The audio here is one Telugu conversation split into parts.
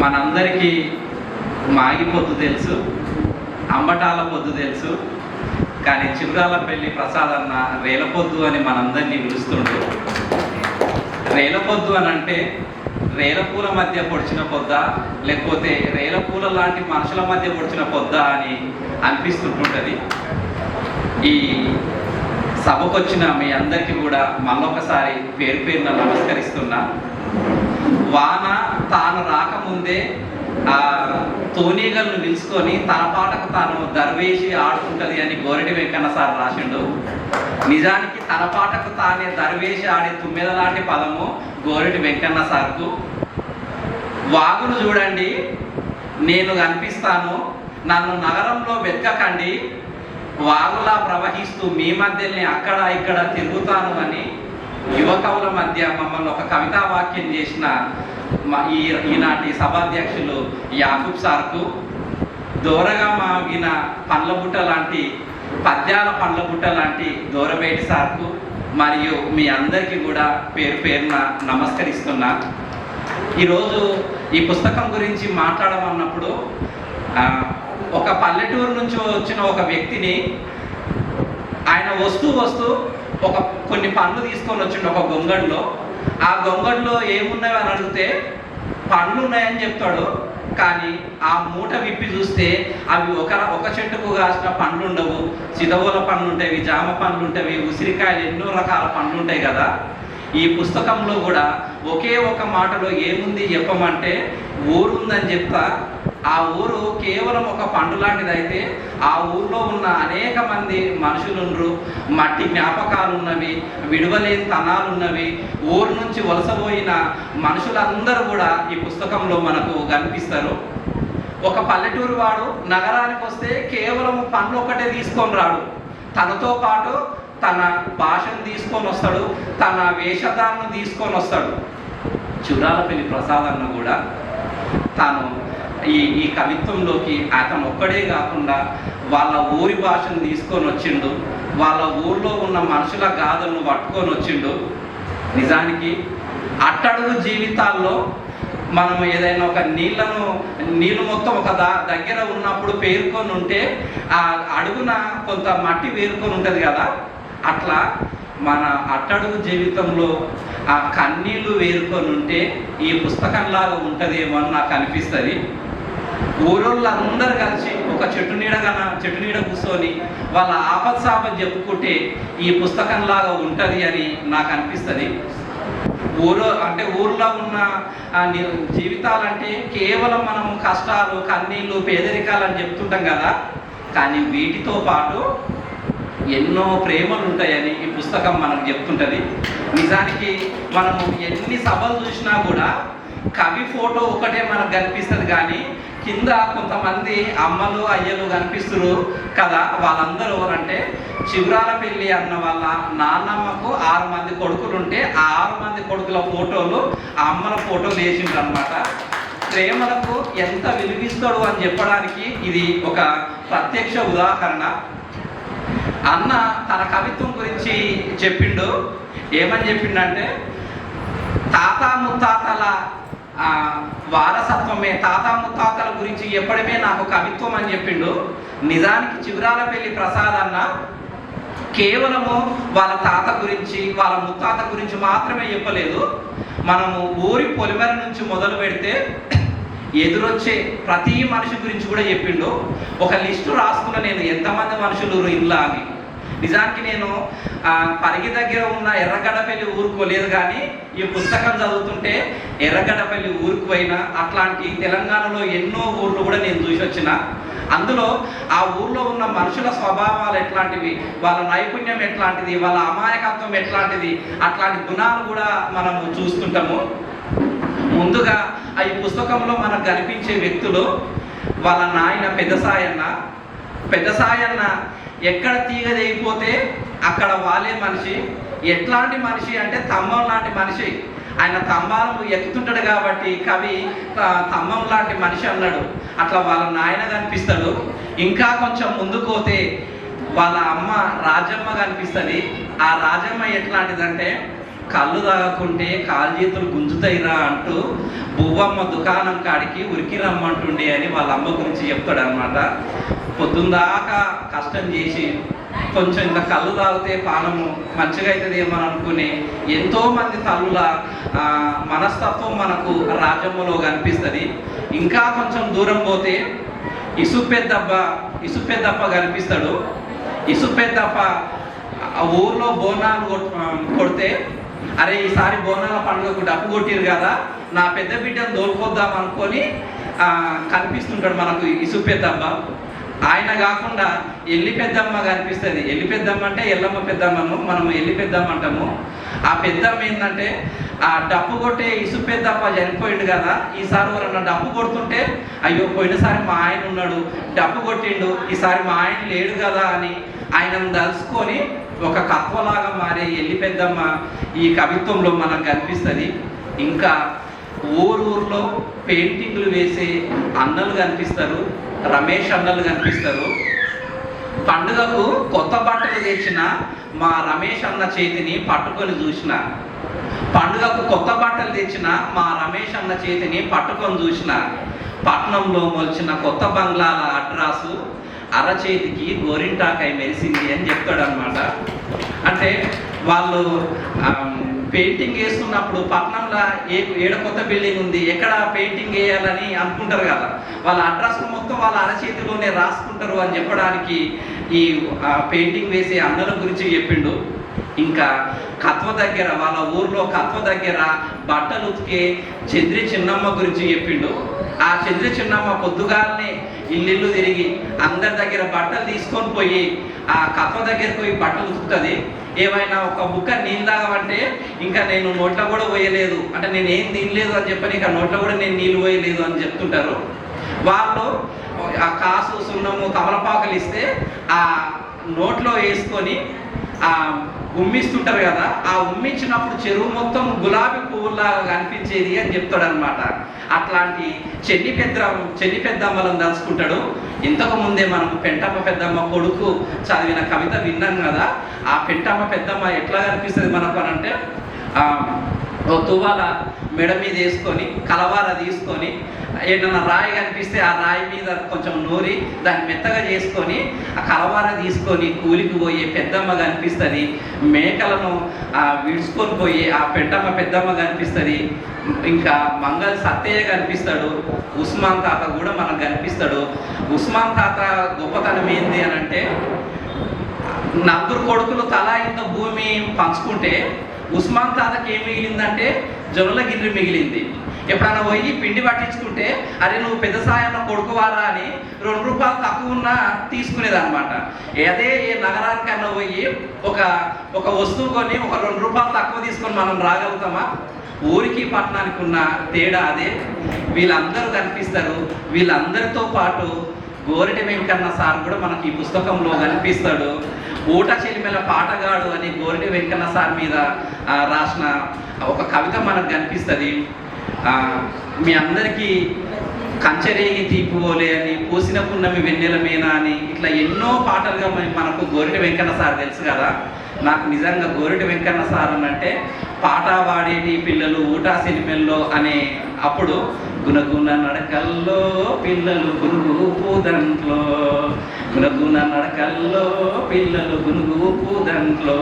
మనందరికీ మాగి పొద్దు తెలుసు, అంబటాల పొద్దు తెలుసు, కానీ చిగురాలపల్లి ప్రసాద్ అన్న రేలపొద్దు అని మనందరినీ పిలుస్తుండ్రు. రేలపొద్దు అని అంటే రేలపూల మధ్య పొడిచిన పొద్ద, లేకపోతే రేలపూల లాంటి మనుషుల మధ్య పొడిచిన పొద్ద అని అనిపిస్తుంటుంటుంది. ఈ సభకొచ్చిన మీ అందరికీ కూడా మళ్ళొకసారి పేరు పేరున నమస్కరిస్తున్నా. వాన తాను రాకముందే ఆ తోనీగలను నిలుచుకొని తన పాటకు తాను దర్వేసి ఆడుతుంటది అని గోరెటి వెంకన్న సార్ రాసిండు. నిజానికి తన పాటకు తానే దర్వేసి ఆడే తుమ్మెద లాంటి పదము గోరెటి వెంకన్న సార్కు. వాగును చూడండి, నేను కనిపిస్తాను, నన్ను నగరంలో వెతకకండి, వాగులా ప్రవహిస్తూ మీ మధ్యని అక్కడ ఇక్కడ తిరుగుతాను అని యువ కవుల మధ్య మమ్మల్ని ఒక కవితా వాక్యం చేసిన ఈనాటి సభాధ్యక్షులు యాకూబ్ సార్కు, దూరగా మాగిన పండ్ల బుట్ట లాంటి పద్యాల పండ్ల బుట్ట లాంటి దూరబేటి సార్కు మరియు మీ అందరికీ కూడా పేరు పేరున నమస్కరిస్తున్నా. ఈరోజు ఈ పుస్తకం గురించి మాట్లాడమన్నప్పుడు ఒక పల్లెటూరు నుంచి వచ్చిన ఒక వ్యక్తిని ఆయన వస్తూ కొన్ని పండ్లు తీసుకొని వచ్చిండు ఒక గొంగడిలో. ఆ గొంగడిలో ఏమున్నాయో అని అడిగితే పండ్లు ఉన్నాయని చెప్తాడు, కానీ ఆ మూట విప్పి చూస్తే అవి ఒక చెట్టుకు కాసిన పండ్లు ఉండవు. చిదవుల పండ్లు ఉంటాయి, జామ పండ్లు ఉంటాయి, ఉసిరికాయలు, ఎన్నో రకాల పండ్లు ఉంటాయి కదా. ఈ పుస్తకంలో కూడా ఒకే ఒక మాటలో ఏముంది చెప్పమంటే ఊరుందని చెప్తా. ఆ ఊరు కేవలం ఒక పండు లాంటిది అయితే ఆ ఊర్లో ఉన్న అనేక మంది మనుషులుండ్రు, మట్టి జ్ఞాపకాలు ఉన్నవి, విడువలేని తనాలు ఉన్నవి, ఊరు నుంచి వలసపోయిన మనుషులందరూ కూడా ఈ పుస్తకంలో మనకు కనిపిస్తారు. ఒక పల్లెటూరు వాడు నగరానికి వస్తే కేవలం పండ్లు ఒకటే తీసుకొని రాడు, తనతో పాటు తన భాషను తీసుకొని వస్తాడు, తన వేషధాలను తీసుకొని వస్తాడు. చిగురాలపల్లి ప్రసాద్ అన్న కూడా తాను ఈ కవిత్వంలోకి అతను ఒక్కడే కాకుండా వాళ్ళ ఊరి భాషను తీసుకొని వచ్చిండు, వాళ్ళ ఊర్లో ఉన్న మనుషుల గాథలను పట్టుకొని వచ్చిండు. నిజానికి అట్టడుగు జీవితాల్లో మనం ఏదైనా ఒక నీళ్ళు మొత్తం ఒక దగ్గర ఉన్నప్పుడు పేరుకొని ఉంటే ఆ అడుగున కొంత మట్టి పేరుకొని ఉంటుంది కదా, అట్లా మన అట్టడుగు జీవితంలో ఆ కన్నీళ్లు వేరుకొని ఉంటే ఈ పుస్తకంలాగా ఉంటుందేమో అని నాకు అనిపిస్తుంది. ఊరోళ్ళందరూ కలిసి ఒక చెట్టు నీడ కూర్చొని వాళ్ళ ఆపత్సాపం చెప్పుకుంటే ఈ పుస్తకంలాగా ఉంటుంది అని నాకు అనిపిస్తుంది. ఊర్లో ఉన్న జీవితాలంటే కేవలం మనం కష్టాలు, కన్నీళ్ళు, పేదరికాలు అని చెప్తుంటాం కదా, కానీ వీటితో పాటు ఎన్నో ప్రేమలు ఉంటాయని ఈ పుస్తకం మనకు చెప్తుంటుంది. నిజానికి మనము ఎన్ని సభలు చూసినా కూడా కవి ఫోటో ఒకటే మనకు కనిపిస్తుంది, కానీ కింద కొంతమంది అమ్మలు అయ్యలు కనిపిస్తున్నారు కదా. వాళ్ళందరూ ఎవరంటే చిగురాలపల్లి అన్న వాళ్ళ నాన్నమ్మకు 6 మంది కొడుకులు ఉంటే ఆ 6 మంది కొడుకుల ఫోటోలు ఆ అమ్మల ఫోటోలు వేసిండ్రు అనమాట. ప్రేమలకు ఎంత విలువిస్తాడు అని చెప్పడానికి ఇది ఒక ప్రత్యక్ష ఉదాహరణ. అన్న తన కవిత్వం గురించి చెప్పిండు. ఏమని చెప్పిండంటే తాత ముత్తాతల వారసత్వమే, తాత ముత్తాతల గురించి చెప్పడమే నాకు కవిత్వం అని చెప్పిండు. నిజానికి చిగురాలపల్లి ప్రసాద్ అన్న కేవలము వాళ్ళ తాత గురించి, వాళ్ళ ముత్తాత గురించి మాత్రమే చెప్పలేదు. మనము ఊరి పొలిమేర నుంచి మొదలు పెడితే ఎదురొచ్చే ప్రతి మనిషి గురించి కూడా చెప్పిండు. ఒక లిస్టు రాసుకున్న నేను ఎంతమంది మనుషులు ఇంట్లో అని. నిజానికి నేను పరిగి దగ్గర ఉన్న ఎర్రగడ్డపల్లి ఊరుకు లేదు, కానీ ఈ పుస్తకం చదువుతుంటే ఎర్రగడ్డపల్లి ఊరుకు పోయినా అట్లాంటి తెలంగాణలో ఎన్నో ఊర్లు కూడా నేను చూసి వచ్చిన. అందులో ఆ ఊర్లో ఉన్న మనుషుల స్వభావాలు ఎట్లాంటివి, వాళ్ళ నైపుణ్యం ఎట్లాంటిది, వాళ్ళ అమాయకత్వం ఎట్లాంటిది, అట్లాంటి గుణాలు కూడా మనము చూస్తుంటాము. ముందుగా ఈ పుస్తకంలో మనకు కనిపించే వ్యక్తులు వాళ్ళ నాయన పెద్ద సాయన్న ఎక్కడ తీగ తెగిపోతే అక్కడ వాళ్ళే మనిషి. ఎట్లాంటి మనిషి అంటే తమ్మం లాంటి మనిషి. ఆయన తంబాలు ఎక్కుతుంటాడు కాబట్టి కవి తమ్మం లాంటి మనిషి అన్నాడు. అట్లా వాళ్ళ నాయన కనిపిస్తాడు. ఇంకా కొంచెం ముందుకు పోతే వాళ్ళ అమ్మ రాజమ్మ కనిపిస్తుంది. ఆ రాజమ్మ ఎట్లాంటిదంటే కళ్ళు తాగకుంటే కాలు చేతులు గుంజుతాయిరా అంటూ బువ్వమ్మ దుకాణం కాడికి ఉరికి రమ్మంటుండే అని వాళ్ళ అమ్మ గురించి చెప్తాడు అనమాట. పొద్దుందాకా కష్టం చేసి కొంచెం ఇంకా కళ్ళు తాగితే పానము మంచిగా అవుతుందేమో అనుకుని ఎంతోమంది తల్లుల మనస్తత్వం మనకు రాజ్యంలో కనిపిస్తుంది. ఇంకా కొంచెం దూరం పోతే ఇసుపెద్దప్ప కనిపిస్తాడు. ఇసుపెద్దప్ప ఊర్లో బోనాలు కొడితే, అరే ఈసారి బోనాల పండుగకు డప్పు కొట్టిరు కదా, నా పెద్ద బిడ్డను దోలుకొద్దాం అనుకొని కనిపిస్తుంటాడు మనకు ఇసుపెద్దప్ప. ఆయన కాకుండా ఎల్లి పెద్దమ్మ కనిపిస్తుంది. ఎల్లి పెద్దమ్మ అంటే ఎల్లమ్మ పెద్దమ్మను మనం ఎల్లి పెద్దమ్మ అంటాము. ఆ పెద్దమ్మ ఏంటంటే ఆ డప్పు కొట్టే ఇసు పెద్దప్ప చనిపోయిండు కదా, ఈసారి ఎవరన్నా డప్పు కొడుతుంటే అయ్యో పోయినసారి మా ఆయన ఉన్నాడు డప్పు కొట్టిండు, ఈసారి మా ఆయన లేడు కదా అని ఆయనను తలుసుకొని ఒక కత్వలాగా మారే ఎల్లి పెద్దమ్మ ఈ కవిత్వంలో మనకు కనిపిస్తుంది. ఇంకా ఊరూరులో పెయింటింగ్లు వేసే అన్నలు కనిపిస్తారు, రమేష్ అన్నలు కనిపిస్తారు. పండుగకు కొత్త బట్టలు తెచ్చిన మా రమేష్ అన్న చేతిని పట్టుకొని చూసిన, పండుగకు కొత్త బట్టలు తెచ్చిన మా రమేష్ అన్న చేతిని పట్టుకొని చూసిన, పట్నంలో మొలిచిన కొత్త బంగ్లాల అడ్రాసు అరచేతికి గోరింటాకాయ మెరిసింది అని చెప్తాడు అనమాట. అంటే వాళ్ళు పెయింటింగ్ వేస్తున్నప్పుడు పట్నంలో ఏడ కొత్త బిల్డింగ్ ఉంది, ఎక్కడ పెయింటింగ్ వేయాలని అనుకుంటారు కదా, వాళ్ళ అడ్రస్ మొత్తం వాళ్ళ అరచేతిలోనే రాసుకుంటారు అని చెప్పడానికి ఈ పెయింటింగ్ వేసే అన్నల గురించి చెప్పిండు. ఇంకా కత్వ దగ్గర వాళ్ళ ఊర్లో కత్వ దగ్గర బట్టలు ఉతికే చంద్రి చిన్నమ్మ గురించి చెప్పిండు. ఆ చంద్రి చిన్నమ్మ పొద్దుగాలనే ఇల్లు తిరిగి అందరి దగ్గర బట్టలు తీసుకొని పోయి ఆ కత్వ దగ్గరకు పోయి బట్టలు ఉతుకుతుంది. ఏమైనా ఒక బుక్క నీళ్ళు తాగమంటే ఇంకా నేను నోట్లో కూడా పోయలేదు, అంటే నేను ఏం తినలేదు అని చెప్పని ఇంకా నోట్లో కూడా నేను నీళ్ళు పోయలేదు అని చెప్తుంటారు. వాళ్ళు ఆ కాసు సున్నము తమలపాకులు ఇస్తే ఆ నోట్లో వేసుకొని ఉమ్మిస్తుంటారు కదా, ఆ ఉమ్మించినప్పుడు చెరువు మొత్తం గులాబీ పువ్వులాగా కనిపించేది అని చెప్తాడు అనమాట. అట్లాంటి చెన్ని పెద్దమ్మలను తలుచుకుంటాడు. ఇంతకు ముందే మనం పెంటమ్మ పెద్దమ్మ కొడుకు చదివిన కవిత విన్నాం కదా, ఆ పెంటమ్మ పెద్దమ్మ ఎట్లా కనిపిస్తుంది మనకు అని అంటే ఓ తువ్వాల మెడ మీద వేసుకొని కలవార తీసుకొని ఏదైనా రాయి కనిపిస్తే ఆ రాయి మీద కొంచెం నూరి దాన్ని మెత్తగా చేసుకొని ఆ కలవార తీసుకొని కూలికి పోయే పెద్దమ్మ కనిపిస్తుంది. మేకలను విడుచుకొని పోయి ఆ పెద్దమ్మ కనిపిస్తుంది. ఇంకా మంగళ సత్తయ్య కనిపిస్తాడు. ఉస్మాన్ తాత కూడా మనకు కనిపిస్తాడు. ఉస్మాన్ తాత గొప్పతనం ఏంది అని అంటే, నలుగురు కొడుకులు తలా ఇంత భూమి పంచుకుంటే ఉస్మాన్ తాతకి ఏం మిగిలిందంటే జొన్నల గిన్నె మిగిలింది. ఎప్పుడన్నా పోయి పిండి పట్టించుకుంటే అరే నువ్వు పెద్ద సాయన్న కొడుకువారా అని 2 రూపాయలు తక్కువ ఉన్నా తీసుకునేది అనమాట. అదే ఏ నగరానికన్నా పోయి ఒక వస్తువు కొని ఒక 2 రూపాయలు తక్కువ తీసుకొని మనం రాగలుగుతామా? ఊరికి పట్టణానికి ఉన్న తేడా అదే. వీళ్ళందరూ కనిపిస్తారు. వీళ్ళందరితో పాటు గోరిటి వెంకన్న సార్ కూడా మనకి ఈ పుస్తకంలో కనిపిస్తాడు. ఊట చెలిమెల పాటగాడు అని గోరిటి వెంకన్న సార్ మీద రాసిన ఒక కవిత మనకు కనిపిస్తుంది. మీ అందరికీ కంచెరేగి తీపుకోలే అని, పూసిన పున్నమి వెన్నెల మీనా అని, ఇట్లా ఎన్నో పాటలుగా మనకు గోరిటి వెంకన్న సార్ తెలుసు కదా. నాకు నిజంగా గోరిటి వెంకన్న సార్ అనంటే పాట పాడేటి పిల్లలు ఊటా సినిమెల్లో అనే అప్పుడు గుణగుణ నడకల్లో పిల్లలు గునుగు పూదంట్లో, గుణగుణ నడకల్లో పిల్లలు గునుగు పూదంట్లో,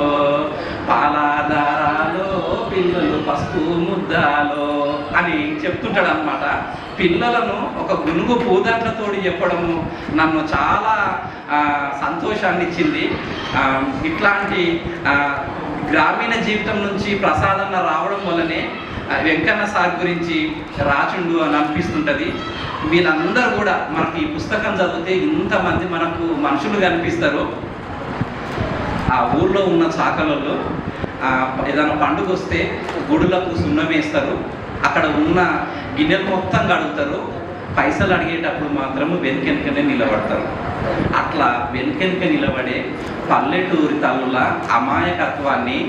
పాలాధారాలో పిల్లలు పసుపు ముద్దాలో అని చెప్తుంటాడు అనమాట. పిల్లలను ఒక గునుగు పూదంట్లతోటి చెప్పడము నన్ను చాలా సంతోషాన్ని ఇచ్చింది. ఇట్లాంటి గ్రామీణ జీవితం నుంచి ప్రసాదన్న రావడం వల్లనే వెంకన్న సార్ గురించి రాచుండు అని అనిపిస్తుంటుంది. వీళ్ళందరూ కూడా మనకి ఈ పుస్తకం చదివితే ఇంతమంది మనకు మనుషులు కనిపిస్తారు. ఆ ఊర్లో ఉన్న చాకలలో ఏదైనా పండుగ వస్తే గుడులకు సున్నం వేస్తారు, అక్కడ ఉన్న గిన్నెలు మొత్తం కడుగుతారు. పైసలు అడిగేటప్పుడు మాత్రం వెనుకెనుకనే నిలబడతారు. అట్లా వెనుకెనుక నిలబడే పల్లెటూరి తల్లుల అమాయకత్వాన్ని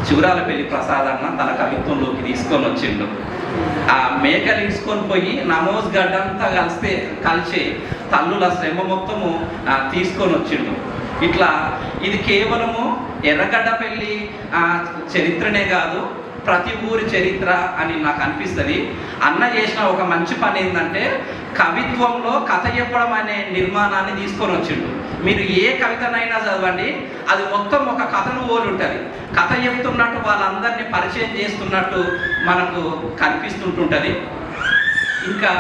చివరాలపల్లి ప్రసాదన్న తన కవిత్వంలోకి తీసుకొని వచ్చిండు. ఆ మేకలు తీసుకొని పోయి నమోజ్ గడ్డంతా కలిసి తల్లుల శ్రమ మొత్తము తీసుకొని వచ్చిండు. ఇట్లా ఇది కేవలము ఎర్రగడ్డపల్లి చరిత్రనే కాదు, ప్రతి ఊరి చరిత్ర అని నాకు అనిపిస్తుంది. అన్న చేసిన ఒక మంచి పని ఏంటంటే కవిత్వంలో కథ చెప్పడం అనే నిర్మాణాన్ని తీసుకొని వచ్చిండు. మీరు ఏ కవితనైనా చదవండి, అది మొత్తం ఒక కథను పోలి ఉంటుంది. కథ చెప్తున్నట్టు వాళ్ళందరినీ పరిచయం చేస్తున్నట్టు మనకు కనిపిస్తుంటుంటుంది. ఇంకా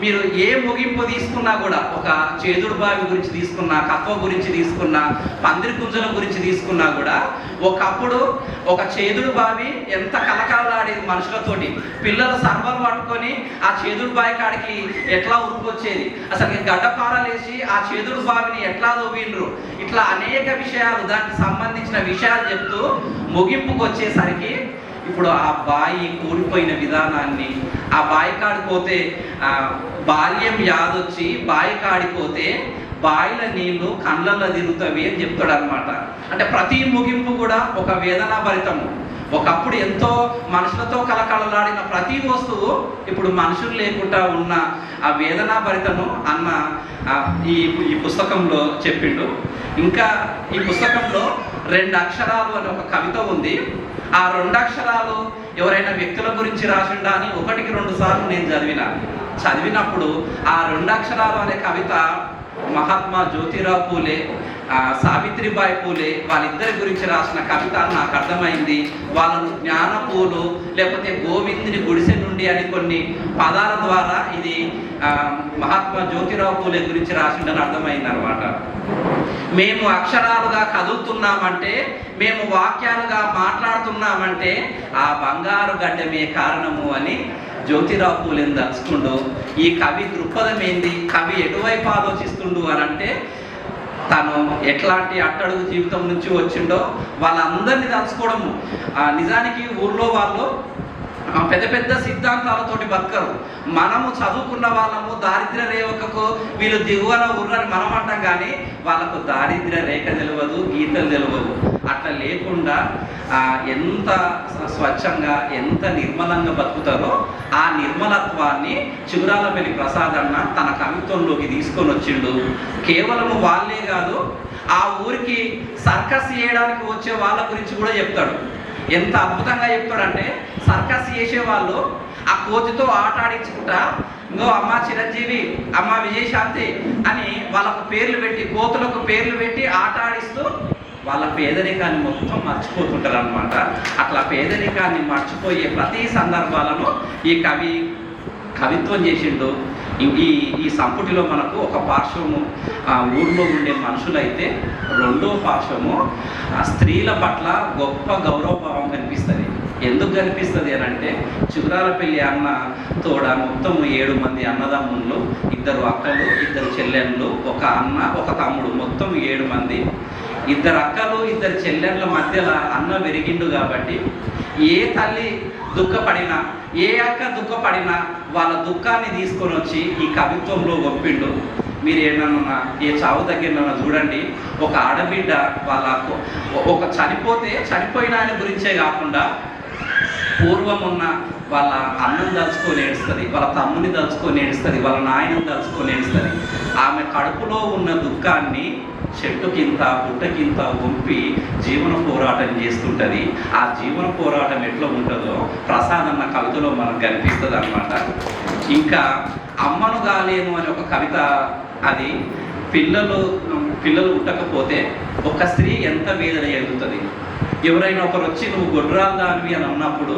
మీరు ఏ ముగింపు తీసుకున్నా కూడా, ఒక చేదుడు బావి గురించి తీసుకున్నా, కత్వ గురించి తీసుకున్నా, పందిరి కుంజల గురించి తీసుకున్నా కూడా, ఒకప్పుడు ఒక చేదుడు బావి ఎంత కలకలలాడేది మనుషులతోటి. పిల్లలు సర్వలు పట్టుకొని ఆ చేదుడు బావి కాడికి ఎట్లా ఉరుకొచ్చేది, అసలు గడ్డపారలేసి ఆ చేదుడు బావిని ఎట్లా తవ్విండ్రు, ఇట్లా అనేక విషయాలు, దానికి సంబంధించిన విషయాలు చెప్తూ ముగింపుకు వచ్చేసరికి ఇప్పుడు ఆ బాయి కూలిపోయిన విధానాన్ని, ఆ బాయి కాడిపోతే బాల్యం యాదొచ్చి బాయి కాడిపోతే బాయిల నీళ్లు కళ్ళల్లో తిరుగుతావి అని చెప్తాడు అనమాట. అంటే ప్రతి ముగింపు కూడా ఒక వేదనాభరితము. ఒకప్పుడు ఎంతో మనుషులతో కలకలలాడిన ప్రతి వస్తువు ఇప్పుడు మనుషులు లేకుండా ఉన్న ఆ వేదనాభరితను అన్న ఈ పుస్తకంలో చెప్పిండు. ఇంకా ఈ పుస్తకంలో 2 అక్షరాలు అనే ఒక కవిత ఉంది. ఆ 2 అక్షరాలు ఎవరైనా వ్యక్తుల గురించి రాసిండా అని 1-2 సార్లు నేను చదివినప్పుడు ఆ 2 అక్షరాలు అనే కవిత మహాత్మా జ్యోతిరావు పూలే, సావిత్రిబాయి పూలే వాళ్ళిద్దరి గురించి రాసిన కవిత నాకు అర్థమైంది. వాళ్ళను జ్ఞానపూలు లేకపోతే గోవిందుని గుడిసె నుండి అని కొన్ని పదాల ద్వారా ఇది మహాత్మా జ్యోతిరావు పూలే గురించి రాసిండని అర్థమైంది అనమాట. మేము అక్షరాలుగా కదులుతున్నామంటే, మేము వాక్యాలుగా మాట్లాడుతున్నామంటే ఆ బంగారు గడ్డమే కారణము అని జ్యోతిరావు పూలేని దలుచుకుండు. ఈ కవి దృక్పథం ఏంది, కవి ఎటువైపు ఆలోచిస్తుండు అని అంటే, తను ఎట్లాంటి అట్టడుగు జీవితం నుంచి వచ్చిండో వాళ్ళందరినీ తలుచుకోవడము. నిజానికి ఊర్లో వాళ్ళు పెద్ద పెద్ద సిద్ధాంతాలతోటి బతకరు. మనము చదువుకున్న వాళ్ళము దారిద్ర్య రేఖకు వీళ్ళు దిగువన ఊర్రని మనం అంటాం, కానీ వాళ్ళకు దారిద్ర్య రేఖ తెలియదు, గీతలు తెలియదు. అట్లా లేకుండా ఎంత స్వచ్ఛంగా ఎంత నిర్మలంగా బతుకుతారో ఆ నిర్మలత్వాన్ని చిగురాలపల్లి ప్రసాద్ అన్న తన కవిత్వంలోకి తీసుకొని వచ్చిండు. కేవలము వాళ్ళే కాదు, ఆ ఊరికి సర్కస్ చేయడానికి వచ్చే వాళ్ళ గురించి కూడా చెప్తాడు. ఎంత అద్భుతంగా చెప్తాడంటే, సర్కస్ చేసేవాళ్ళు ఆ కోతితో ఆట ఆడించుకుంటా, ఇంకో అమ్మ చిరంజీవి, అమ్మ విజయశాంతి అని వాళ్ళకు పేర్లు పెట్టి, కోతులకు పేర్లు పెట్టి ఆట ఆడిస్తూ వాళ్ళ పేదరికాన్ని మొత్తం మర్చిపోతుంటారు అనమాట. అట్లా పేదరికాన్ని మర్చిపోయే ప్రతి సందర్భాలను ఈ కవిత్వం చేసిండు. ఈ సంపుటిలో మనకు ఒక పార్శ్వము ఊర్లో ఉండే మనుషులైతే, రెండో పార్శ్వము స్త్రీల పట్ల గొప్ప గౌరవభావం కనిపిస్తుంది. ఎందుకు కనిపిస్తుంది అని అంటే, చిగురాలపల్లి అన్న తోడ మొత్తం 7 మంది అన్నదమ్ముళ్ళు, 2 అక్కలు, 2 చెల్లెళ్ళు, ఒక అన్న, ఒక తమ్ముడు, మొత్తం 7 మంది. 2 అక్కలు 2 చెల్లెళ్ళ మధ్యలో అన్న పెరిగిండు కాబట్టి ఏ తల్లి దుఃఖపడినా, ఏ అక్క దుఃఖపడినా వాళ్ళ దుఃఖాన్ని తీసుకొని వచ్చి ఈ కవిత్వంలో ఒప్పిండు. మీరు ఏమన్నా ఏ చావు దగ్గర చూడండి, ఒక ఆడబిడ్డ వాళ్ళ ఒక చనిపోయిన ఆయన గురించే కాకుండా పూర్వం ఉన్న వాళ్ళ అన్నం దలుచుకొని ఏడుస్తుంది, వాళ్ళ తమ్ముని దలుచుకొని ఏడుస్తుంది, వాళ్ళ నాయనని దలుచుకొని ఏడుస్తుంది. ఆమె కడుపులో ఉన్న దుఃఖాన్ని చెట్టుకింత పుట్టకింత వంపి జీవన పోరాటం చేస్తుంటుంది. ఆ జీవన పోరాటం ఎట్లా ఉంటుందో ప్రసాద్ అన్న కవితలో మనకు కనిపిస్తుంది అనమాట. ఇంకా అమ్మను గాలేను అనే ఒక కవిత, అది పిల్లలు పుట్టకపోతే ఒక స్త్రీ ఎంత వేదన ఎదుగుతుంది. ఎవరైనా ఒకరు వచ్చి నువ్వు గొడ్రాలు దానివి అని అన్నప్పుడు,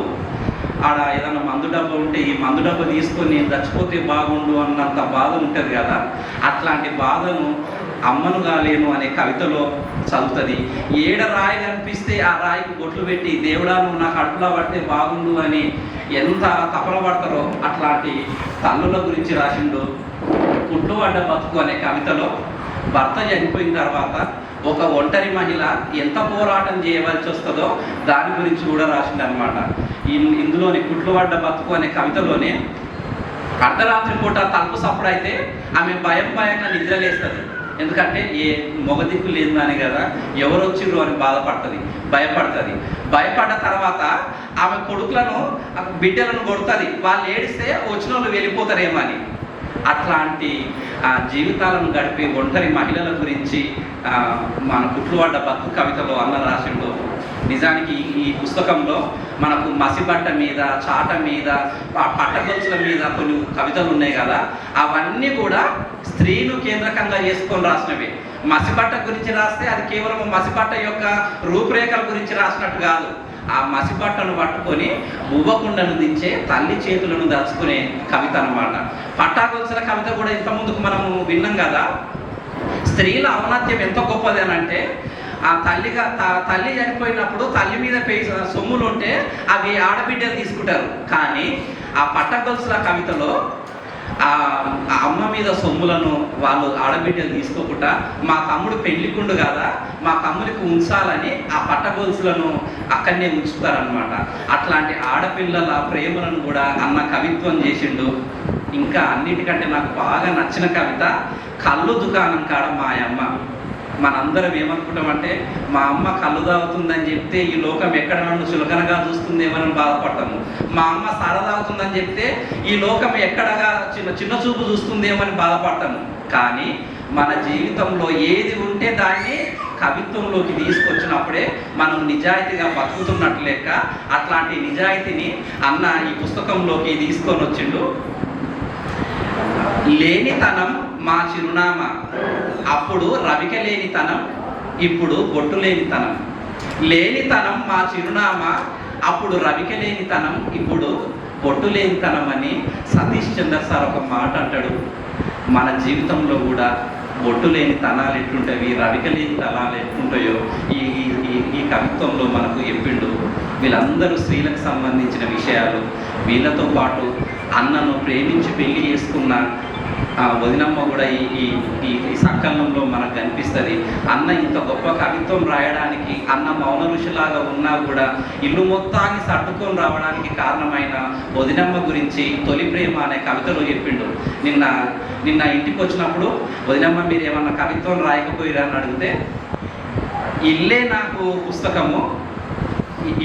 ఆడ ఏదైనా మందు డబ్బా ఉంటే ఈ మందు డబ్బా తీసుకొని నేను చచ్చిపోతే బాగుండు అన్నంత బాధ ఉంటుంది కదా, అట్లాంటి బాధను అమ్మను గాలేను అనే కవితలో చదువుతుంది. ఏడ రాయి కనిపిస్తే ఆ రాయికి బొట్లు పెట్టి దేవుడా నువ్వు నా కడుపులా పడితే బాగుండు అని ఎంత తపన పడతారో అట్లాంటి తల్లుల గురించి రాసిండు. కుట్లు పడ్డ బతుకు అనే కవితలో భర్త చనిపోయిన తర్వాత ఒక ఒంటరి మహిళ ఎంత పోరాటం చేయవలసి వస్తుందో దాని గురించి కూడా రాసిండు అనమాట. ఇందులోని కుట్లు పడ్డ బతుకు అనే కవితలోనే అర్ధరాత్రి పూట తలుపు సప్పుడైతే ఆమె భయంగా నిద్రలేస్తుంది. ఎందుకంటే ఏ మొగదిక్కు లేదని కదా, ఎవరు వచ్చిర్రు అని భయపడుతుంది. భయపడ్డ తర్వాత ఆమె కొడుకులను బిడ్డలను కొడుతుంది. వాళ్ళు ఏడిస్తే వచ్చిన వాళ్ళు వెళ్ళిపోతారేమో అని. అట్లాంటి జీవితాలను గడిపే ఒంటరి మహిళల గురించి మన కుట్లువాడ బతుకు కవితలో అన్న రాసిండు. నిజానికి ఈ పుస్తకంలో మనకు మసిబట్ట మీద, చాట మీద, పట్టగొలుసుల మీద కొన్ని కవితలు ఉన్నాయి కదా, అవన్నీ కూడా స్త్రీలు కేంద్రకంగా చేసుకొని రాసినవి. మసిబట్ట గురించి రాస్తే అది కేవలం మసిబట్ట యొక్క రూపురేఖల గురించి రాసినట్టు కాదు. ఆ మసిబట్టను పట్టుకొని ఉవ్వకుండను దించే తల్లి చేతులను దర్చుకునే కవిత అన్నమాట. పట్టాగొలుసుల కవిత కూడా ఇంత ముందుకు మనము విన్నాం కదా. స్త్రీల ఔన్నత్యం ఎంత గొప్పది అని అంటే, ఆ తల్లి చనిపోయినప్పుడు తల్లి మీద సొమ్ములు ఉంటే అవి ఆడబిడ్డలు తీసుకుంటారు. కానీ ఆ పట్టగొలుసుల కవితలో ఆ అమ్మ మీద సొమ్ములను వాళ్ళు ఆడబిడ్డలు తీసుకోకుండా మా తమ్ముడు పెళ్లికుండు కదా, మా తమ్ముడికి ఉంచాలని ఆ పట్టగొలుసులను అక్కడనే ఉంచుతారనమాట. అట్లాంటి ఆడపిల్లల ప్రేమలను కూడా అన్న కవిత్వం చేసిండు. ఇంకా అన్నిటికంటే నాకు బాగా నచ్చిన కవిత కళ్ళు దుకాణం కాడ మాయమ్మ. మనందరం ఏమనుకుంటామంటే, మా అమ్మ కళ్ళు తాగుతుందని చెప్తే ఈ లోకం ఎక్కడ నన్ను చులకనగా చూస్తుందేమని బాధపడతాము. మా అమ్మ సార తాగుతుందని చెప్తే ఈ లోకం ఎక్కడగా చిన్న చూపు చూస్తుందేమని బాధపడతాము. కానీ మన జీవితంలో ఏది ఉంటే దాన్ని కవిత్వంలోకి తీసుకొచ్చినప్పుడే మనం నిజాయితీగా బతుకుతున్నట్టు లెక్క. అట్లాంటి నిజాయితీని అన్న ఈ పుస్తకంలోకి తీసుకొని వచ్చిండు. లేనితనం మా చిరునామా, అప్పుడు రవిక లేనితనం, ఇప్పుడు బొట్టు లేనితనం. లేనితనం మా చిరునామా, అప్పుడు రవిక లేనితనం, ఇప్పుడు బొట్టు లేనితనం అని సతీష్ చంద్ర సార్ ఒక మాట అంటాడు. మన జీవితంలో కూడా బొట్టు లేని తనాలు ఎట్లుంటాయి, రవిక లేని తనాలు ఎట్లుంటాయో ఈ ఈ కవిత్వంలో మనకు చెప్పిండు. వీళ్ళందరూ స్త్రీలకు సంబంధించిన విషయాలు. వీళ్ళతో పాటు అన్నను ప్రేమించి పెళ్లి చేసుకున్న వదినమ్మ కూడా ఈ సంకలనంలో మనకు కనిపిస్తుంది. అన్న ఇంత గొప్ప కవిత్వం రాయడానికి, అన్న మౌన ఋషిలాగా ఉన్నా కూడా ఇల్లు మొత్తాన్ని సర్దుకొని రావడానికి కారణమైన వదినమ్మ గురించి తొలి ప్రేమ అనే కవితలో చెప్పిండు. నిన్న ఇంటికి వచ్చినప్పుడు, వదినమ్మ మీరు ఏమన్నా కవిత్వం రాయకపోయిరా అని అడిగితే, ఇల్లే నాకు పుస్తకము,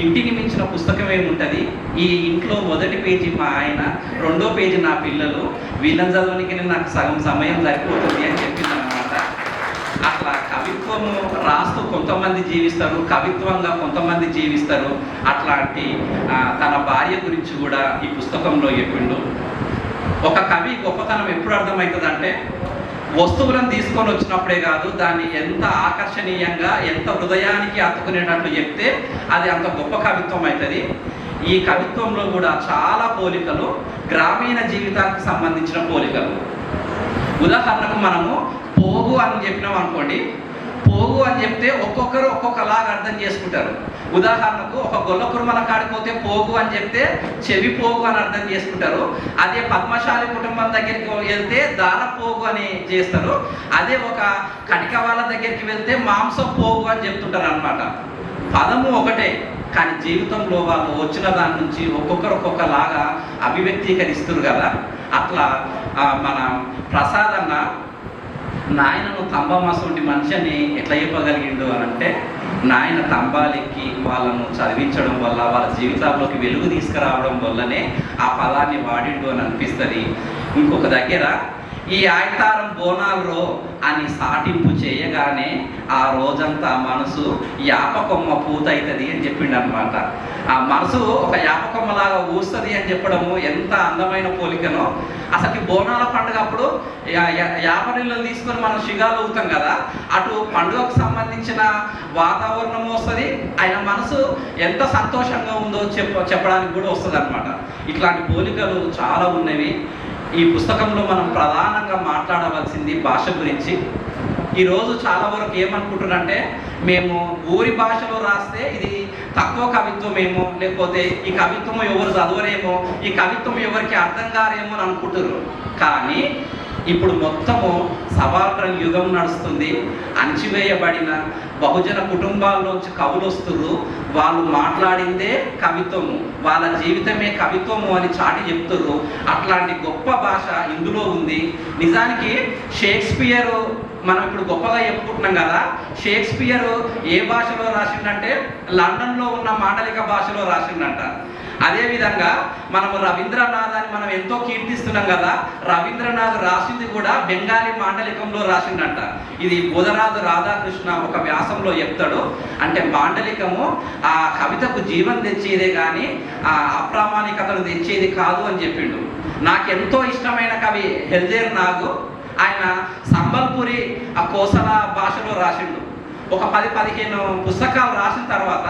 ఇంటిని మించిన పుస్తకం ఏముంటుంది, ఈ ఇంట్లో మొదటి పేజీ మా ఆయన, రెండో పేజీ నా పిల్లలు, వీళ్ళని చదవడానికి నాకు సగం సమయం సరిపోతుంది అని చెప్పింది అనమాట. అట్లా కవిత్వము రాస్తూ కొంతమంది జీవిస్తారు, కవిత్వంగా కొంతమంది జీవిస్తారు. అట్లాంటి తన భార్య గురించి కూడా ఈ పుస్తకంలో చెప్పిండు. ఒక కవి గొప్పతనం ఎప్పుడు అర్థమవుతుందంటే, వస్తువులను తీసుకొని వచ్చినప్పుడే కాదు, దాన్ని ఎంత ఆకర్షణీయంగా, ఎంత హృదయానికి అతుకునేటట్లు చెప్తే అది అంత గొప్ప కవిత్వం అవుతుంది. ఈ కవిత్వంలో కూడా చాలా పోలికలు, గ్రామీణ జీవితానికి సంబంధించిన పోలికలు. ఉదాహరణకు మనము పోగు అని చెప్పినాం అనుకోండి, పోగు అని చెప్తే ఒక్కొక్కరు ఒక్కొక్కలాగా అర్థం చేసుకుంటారు. ఉదాహరణకు ఒక గొల్ల కుర్మల కాడిపోతే పోగు అని చెప్తే చెవి పోగు అని అర్థం చేసుకుంటారు. అదే పద్మశాలి కుటుంబం దగ్గరికి వెళ్తే దార పోగు అని చేస్తారు. అదే ఒక కటిక వాళ్ళ దగ్గరికి వెళ్తే మాంసం పోగు అని చెప్తుంటారు అన్నమాట. పదము ఒకటే, కానీ జీవితంలో వాళ్ళు వచ్చిన దాని నుంచి ఒక్కొక్కరు ఒక్కొక్కలాగా అభివ్యక్తీకరిస్తారు కదా. అట్లా మన ప్రసాద్ అన్న నాయనను తంబామాసంటి మనిషిని ఎట్లా చెప్పగలిగిండు అని అంటే, నాయన తంబాలెక్కి వాళ్ళను చదివించడం వల్ల, వాళ్ళ జీవితాల్లోకి వెలుగు తీసుకురావడం వల్లనే ఆ పదాన్ని వాడిండు అని అనిపిస్తుంది. ఇంకొక దగ్గర ఈ ఆయతారం బోనాల్లో అని సాటింపు చేయగానే ఆ రోజంతా మనసు యాపకొమ్మ పూతవుతుంది అని చెప్పిండు అనమాట. ఆ మనసు ఒక యాపకొమ్మలాగా ఊస్తుంది అని చెప్పడము ఎంత అందమైన పోలికనో. అసలు బోనాల పండుగ అప్పుడు యాప నీళ్ళు తీసుకొని మనం శిగాలు ఊతాం కదా, అటు పండుగకు సంబంధించిన వాతావరణం వస్తుంది, ఆయన మనసు ఎంత సంతోషంగా ఉందో చెప్పడానికి కూడా వస్తుంది అనమాట. ఇట్లాంటి పోలికలు చాలా ఉన్నవి. ఈ పుస్తకంలో మనం ప్రధానంగా మాట్లాడవలసింది భాష గురించి. ఈరోజు చాలా వరకు ఏమనుకుంటున్నారంటే, మేము ఊరి భాషలో రాస్తే ఇది తక్కువ కవిత్వమేమో, లేకపోతే ఈ కవిత్వం ఎవరు చదవరేమో, ఈ కవిత్వం ఎవరికి అర్థం కారేమో అని అనుకుంటున్నారు. కానీ ఇప్పుడు మొత్తము సబాల్టర్న్ యుగం నడుస్తుంది. అణచివేయబడిన బహుజన కుటుంబాల్లోంచి కవులు వస్తున్నారు. వాళ్ళు మాట్లాడిందే కవిత్వము, వాళ్ళ జీవితమే కవిత్వము అని చాటి చెప్తున్నారు. అట్లాంటి గొప్ప భాష ఇందులో ఉంది. నిజానికి షేక్స్పియర్ మనం ఇప్పుడు గొప్పగా చెప్పుకుంటున్నాం కదా, షేక్స్పియర్ ఏ భాషలో రాసిండంటే లండన్లో ఉన్న మాండలిక భాషలో రాసిండంట. అదేవిధంగా మనము రవీంద్రనాథాన్ని మనం ఎంతో కీర్తిస్తున్నాం కదా, రవీంద్రనాథ్ రాసింది కూడా బెంగాలీ మాండలికంలో రాసిందంట. ఇది బోధరాజు రాధాకృష్ణ ఒక వ్యాసంలో చెప్తాడు. అంటే మాండలికము ఆ కవితకు జీవం తెచ్చేదే కానీ ఆ అప్రామాణికతను తెచ్చేది కాదు అని చెప్పిండు. నాకెంతో ఇష్టమైన కవి హెల్దేర్ నాగు, ఆయన సంబల్పురి ఆ కోసల భాషలో రాసిండు. ఒక 10-15 పుస్తకాలు రాసిన తర్వాత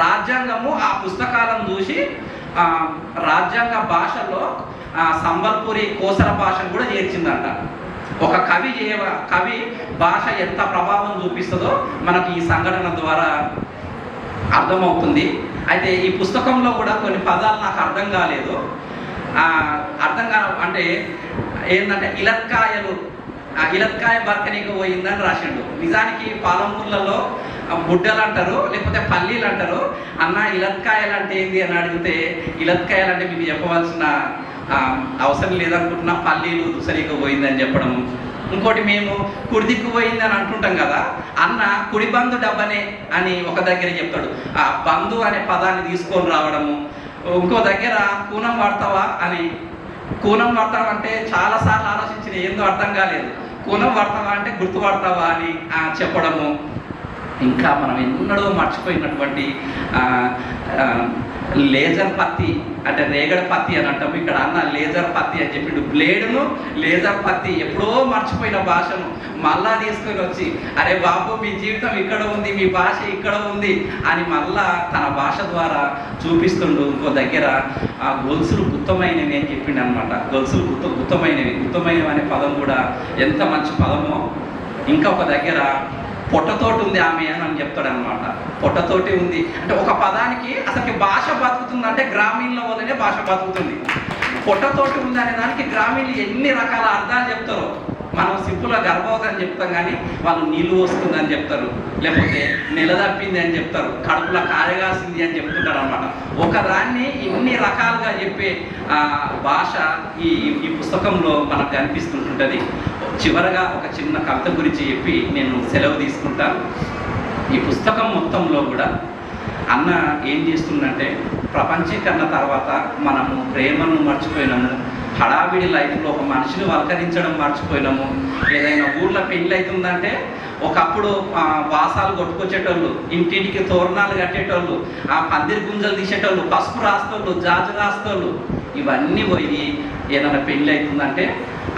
రాజ్యాంగము ఆ పుస్తకాలను చూసి రాజ్యాంగ భాషలో సంబల్పురి కోసల భాషను కూడా చేర్చిందంట. ఒక కవి భాష ఎంత ప్రభావం చూపిస్తుందో మనకి ఈ సంఘటన ద్వారా అర్థమవుతుంది. అయితే ఈ పుస్తకంలో కూడా కొన్ని పదాలు నాకు అర్థం కాలేదు. అంటే ఏంటంటే ఇలక్కాయ బర్కనీకి పోయిందని రాసిండు. నిజానికి పాలమూర్లలో బుడ్డలు అంటారు, లేకపోతే పల్లీలు అంటారు. అన్న ఇలక్కాయలు అంటే ఏంది అని అడిగితే, ఇలక్కాయలు అంటే మీకు చెప్పవలసిన అవసరం లేదనుకుంటున్నా, పల్లీలు దుసరికి పోయిందని చెప్పడం. ఇంకోటి మేము కుడిదిక్కు పోయింది అని అంటుంటాం కదా, అన్న కుడి బంధు డబ్బనే అని ఒక దగ్గర చెప్తాడు. ఆ బంధు అనే పదాన్ని తీసుకొని రావడము. ఇంకో దగ్గర కూనం వాడతావా అని, కూనం వాడతావా అంటే చాలాసార్లు ఆలోచించిన ఏందో అర్థం కాలేదు. కూనం వాడతావా అంటే గుర్తు వాడతావా అని చెప్పడము. ఇంకా మనం ఎన్నడూ మర్చిపోయినటువంటి లేజర్ పత్తి అంటే రేగడ పత్తి అని అంటాము. ఇక్కడ అన్న లేజర్ పత్తి అని చెప్పిండు. బ్లేడును లేజర్ పత్తి ఎప్పుడో మర్చిపోయిన భాషను మళ్ళా తీసుకొని వచ్చి, అరే బాబు మీ జీవితం ఇక్కడ ఉంది, మీ భాష ఇక్కడ ఉంది అని మళ్ళా తన భాష ద్వారా చూపిస్తుండు. ఇంకో దగ్గర గొలుసులు గుత్తమైనవి అని చెప్పిండు అనమాట. గొలుసులు గుత్తమైనవి అనే పదం కూడా ఎంత మంచి పదమో. ఇంకా ఒక దగ్గర పొట్టతోటి ఉంది ఆమె అని చెప్తాడు అనమాట. పొట్టతోటి ఉంది అంటే ఒక పదానికి అసలుకి భాష బతుకుతుంది అంటే గ్రామీణుల వల్లనే భాష బతుకుతుంది. పొట్టతోటి ఉంది అనే దానికి గ్రామీణులు ఎన్ని రకాల అర్థాలు చెప్తారో. మనం సింపుల్గా గర్భవతి అని చెప్తాం కానీ వాళ్ళు నీళ్ళు వస్తుంది అని చెప్తారు, లేకపోతే నెలదప్పింది అని చెప్తారు, కడుపులో కాయగాసింది అని చెప్తుంటారు అనమాట. ఒకదాన్ని ఇన్ని రకాలుగా చెప్పే భాష ఈ పుస్తకంలో మనకు కనిపిస్తుంటుంది. చివరగా ఒక చిన్న కవిత గురించి చెప్పి నేను సెలవు తీసుకుంటాను. ఈ పుస్తకం మొత్తంలో కూడా అన్న ఏం చేస్తుందంటే, ప్రపంచీకరణ తర్వాత మనము ప్రేమను మర్చిపోయినాము, హడావిడి లైఫ్లో ఒక మనిషిని వల్కరించడం మర్చిపోయినాము. ఏదైనా ఊళ్ళో పెళ్ళి అవుతుందంటే ఒకప్పుడు వాసాలు కొట్టుకొచ్చేటోళ్ళు, ఇంటింటికి తోరణాలు కట్టేటోళ్ళు, ఆ పందిరి గుంజలు తీసేటోళ్ళు, పసుపు రాస్తోళ్ళు, జాజు రాస్తోళ్ళు, ఇవన్నీ పోయి ఏదైనా పెళ్ళి అవుతుందంటే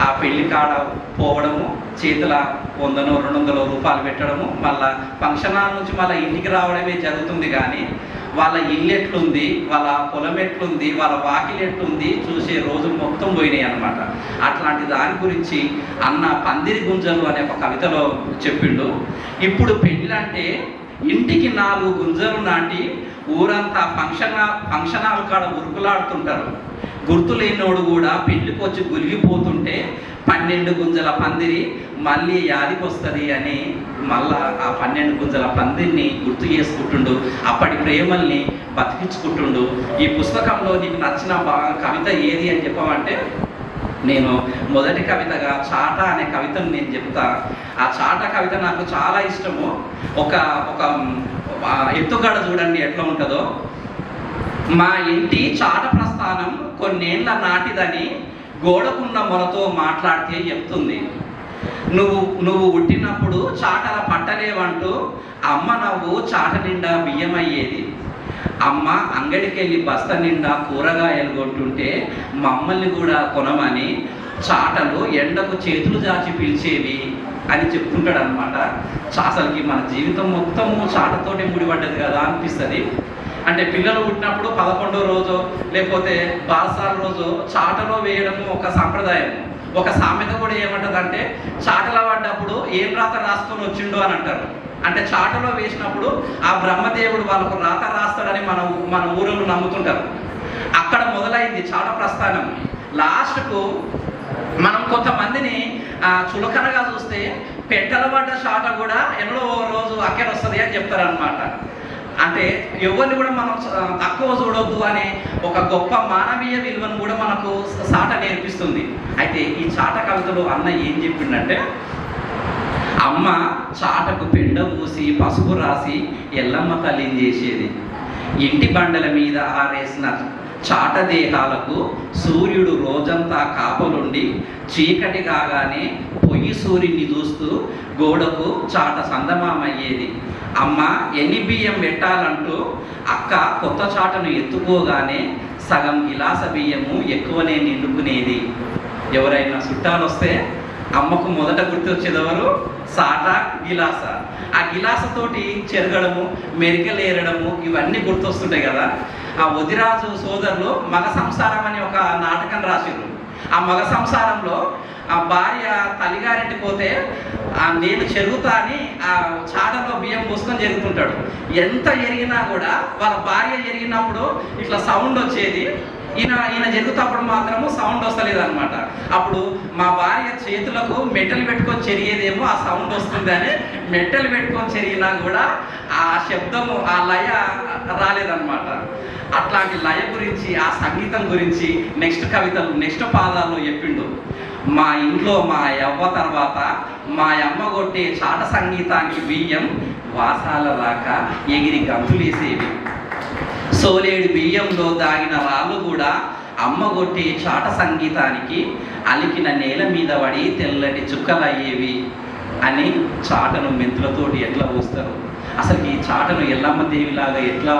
ఆ పెళ్లి కాడ పోవడము, చేతుల 100-200 రూపాయలు పెట్టడము, మళ్ళీ ఫంక్షన్ హాల్ నుంచి మళ్ళీ ఇంటికి రావడమే జరుగుతుంది. కానీ వాళ్ళ ఇల్లు ఎట్లుంది, వాళ్ళ పొలం ఎట్లుంది, వాళ్ళ వాకిలు ఎట్లుంది చూసే రోజులు మొత్తం పోయినాయి అన్నమాట. అట్లాంటి దాని గురించి అన్న పందిరి గుంజలు అనే ఒక కవితలో చెప్పిండు. ఇప్పుడు పెళ్ళంటే ఇంటికి 4 గుంజలు నాటి ఊరంతా ఫంక్షన్ హాల్ కాడ ఉరుకులాడుతుంటారు. గుర్తు లేనోడు కూడా పెళ్లికి వచ్చి గులిగిపోతుంటే 12 గుంజల పందిరి మళ్ళీ యాదికి వస్తుంది అని మళ్ళా ఆ 12 గుంజల పందిరిని గుర్తు చేసుకుంటుండు, అప్పటి ప్రేమల్ని బతికించుకుంటుండు. ఈ పుస్తకంలో నీకు నచ్చిన కవిత ఏది అని చెప్పమంటే, నేను మొదటి కవితగా చాట అనే కవితను నేను చెప్తా. ఆ చాట కవిత నాకు చాలా ఇష్టము. ఒక ఎత్తుగడ చూడండి ఎట్లా ఉంటుందో. మా ఇంటి చాట ప్రస్థానం కొన్నేళ్ల నాటిదని గోడకున్న మొలతో మాట్లాడితే చెప్తుంది. నువ్వు పుట్టినప్పుడు చాటల పట్టలేవంటూ అమ్మ నవ్వు చాట నిండా బియ్యమయ్యేది. అమ్మ అంగడికి వెళ్ళి బస్త నిండా కూరగాయలు కొంటుంటే మమ్మల్ని కూడా కొనమని చాటలు ఎండకు చేతులు చాచి పిలిచేవి అని చెప్తుంటాడు అనమాట. అసలుకి మన జీవితం మొత్తము చాటతోటే ముడిపడ్డది కదా అనిపిస్తుంది. అంటే పిల్లలు పుట్టినప్పుడు 11వ రోజు లేకపోతే బాలసాల రోజు చాటలో వేయడము ఒక సాంప్రదాయం. ఒక సామెత కూడా ఏమంటదంటే, చాటలో పడ్డప్పుడు ఏం రాత రాసుకొని వచ్చిండో అని అంటారు. అంటే చాటలో వేసినప్పుడు ఆ బ్రహ్మదేవుడు వాళ్ళకు రాత రాస్తాడని మన ఊరిలో నమ్ముతుంటారు. అక్కడ మొదలైంది చాట ప్రస్థానం. లాస్ట్కు మనం కొంతమందిని చులకనగా చూస్తే పెట్టల పడ్డ చాట కూడా ఎన్నో రోజు అక్కడ వస్తుంది అని చెప్తారనమాట. అంటే ఎవరిని కూడా మనం తక్కువ చూడొద్దు అనే ఒక గొప్ప మానవీయ విలువను కూడా మనకు చాట నేర్పిస్తుంది. అయితే ఈ చాట కవితలో అన్న ఏం చెప్పిండంటే, అమ్మ చాటకు పెండ పూసి పసుపు రాసి ఎల్లమ్మ తల్లిని చేసేది. ఇంటి బండల మీద ఆరేసిన చాటదేహాలకు సూర్యుడు రోజంతా కాపలుండి చీకటి కాగానే పొయ్యి సూర్యుని చూస్తూ గోడకు చాట సందమామయ్యేది. అమ్మ ఎన్ని బియ్యం పెట్టాలంటూ అక్క కొత్త చాటను ఎత్తుకోగానే సగం గిలాస బియ్యము ఎక్కువనే నిండుకునేది. ఎవరైనా చుట్టాలు వస్తే అమ్మకు మొదట గుర్తొచ్చేదెవరు? సాట, గిలాస. ఆ గిలాసతోటి చెరగడము, మెరికలేరడము ఇవన్నీ గుర్తొస్తుంటాయి కదా. ఆ వదిరాజు సోదరులు మగ సంసారం అని ఒక నాటకం రాసిర్రు. ఆ మగ సంసారంలో ఆ భార్య తల్లిగారింటికి పోతే నేను చెరుగుతా అని ఆ చాటలో బియ్యం పోసుకొని జరుగుతుంటాడు. ఎంత ఎరిగినా కూడా వాళ్ళ భార్య ఎరిగినప్పుడు ఇట్లా సౌండ్ వచ్చేది, ఈయన జరుగుతప్పుడు మాత్రము సౌండ్ వస్తలేదు అనమాట. అప్పుడు మా భార్య చేతులకు మెట్టలు పెట్టుకొని చెరిగేదేమో ఆ సౌండ్ వస్తుందని మెట్టలు పెట్టుకొని చెరిగినా కూడా ఆ శబ్దము, ఆ లయ రాలేదన్నమాట. అట్లాంటి లయ గురించి, ఆ సంగీతం గురించి నెక్స్ట్ కవితలు, నెక్స్ట్ పాదాల్లో చెప్పిండు. మా ఇంట్లో మా యవ్వ తర్వాత మా అమ్మ కొట్టే చాట సంగీతానికి బియ్యం వాసాల రాక ఎగిరి గంతులేసేవి. సోలేడు బియ్యంలో దాగిన రాళ్ళు కూడా అమ్మ కొట్టే చాట సంగీతానికి అలికిన నేల మీద పడి తెల్లటి చుక్కలయ్యేవి అని చాటను మెంతులతోటి ఎట్లా పోస్తారు, అసలు ఈ చాటను ఎల్లమ్మ దేవిలాగా ఎట్లా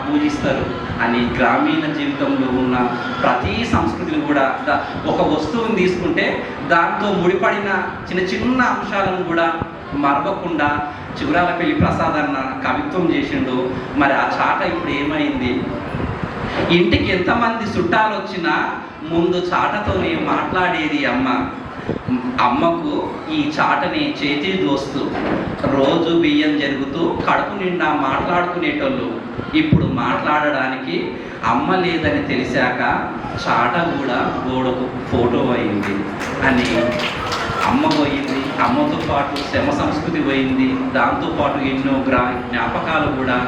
పూజిస్తారు అని గ్రామీణ జీవితంలో ఉన్న ప్రతి సంస్కృతిని కూడా ఒక వస్తువుని తీసుకుంటే దాంతో ముడిపడిన చిన్న చిన్న అంశాలను కూడా మరవకుండా చిగురాలపల్లి ప్రసాద్ అన్న కవిత్వం చేసిండు. మరి ఆ చాట ఇప్పుడు ఏమైంది? ఇంటికి ఎంతమంది చుట్టాలు వచ్చినా ముందు చాటతోనే మాట్లాడేది అమ్మ. అమ్మకు ఈ చాటని చేతి దోస్తూ రోజు బియ్యం జరుగుతూ కడుపు నిండా మాట్లాడుకునేటోళ్ళు. ఇప్పుడు మాట్లాడడానికి అమ్మ లేదని తెలిసాక చాట కూడా గోడకు ఫోటో అయింది అని. అమ్మ పోయింది, అమ్మతో పాటు శ్రమ సంస్కృతి పోయింది, దాంతోపాటు ఎన్నో జ్ఞాపకాలు కూడా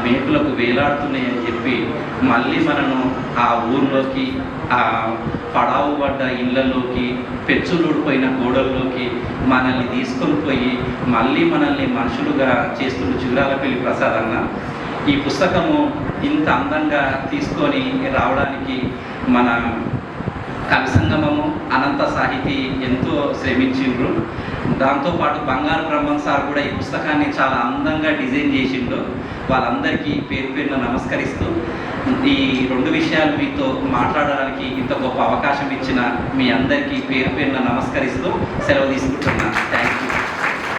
మేకులకు వేలాడుతున్నాయని చెప్పి మళ్ళీ మనను ఆ ఊర్లోకి, ఆ పడావు పడ్డ ఇళ్ళల్లోకి, పెచ్చులుడిపోయిన గోడల్లోకి మనల్ని తీసుకొని పోయి మళ్ళీ మనల్ని మనుషులుగా చేస్తున్న చిగురాలపల్లి ప్రసాద్ అన్న. ఈ పుస్తకము ఇంత అందంగా తీసుకొని రావడానికి మన కవి సంగమము, అనంత సాహితీ ఎంతో శ్రమించిండ్రు. దాంతోపాటు బంగారు బ్రహ్మం సార్ కూడా ఈ పుస్తకాన్ని చాలా అందంగా డిజైన్ చేసిండు. వాళ్ళందరికీ పేరు పేరున నమస్కరిస్తూ ఈ రెండు విషయాలు మీతో మాట్లాడడానికి ఇంత గొప్ప అవకాశం ఇచ్చిన మీ అందరికీ పేరు పేరున నమస్కరిస్తూ సెలవు తీసుకుంటున్నాను. Thank you.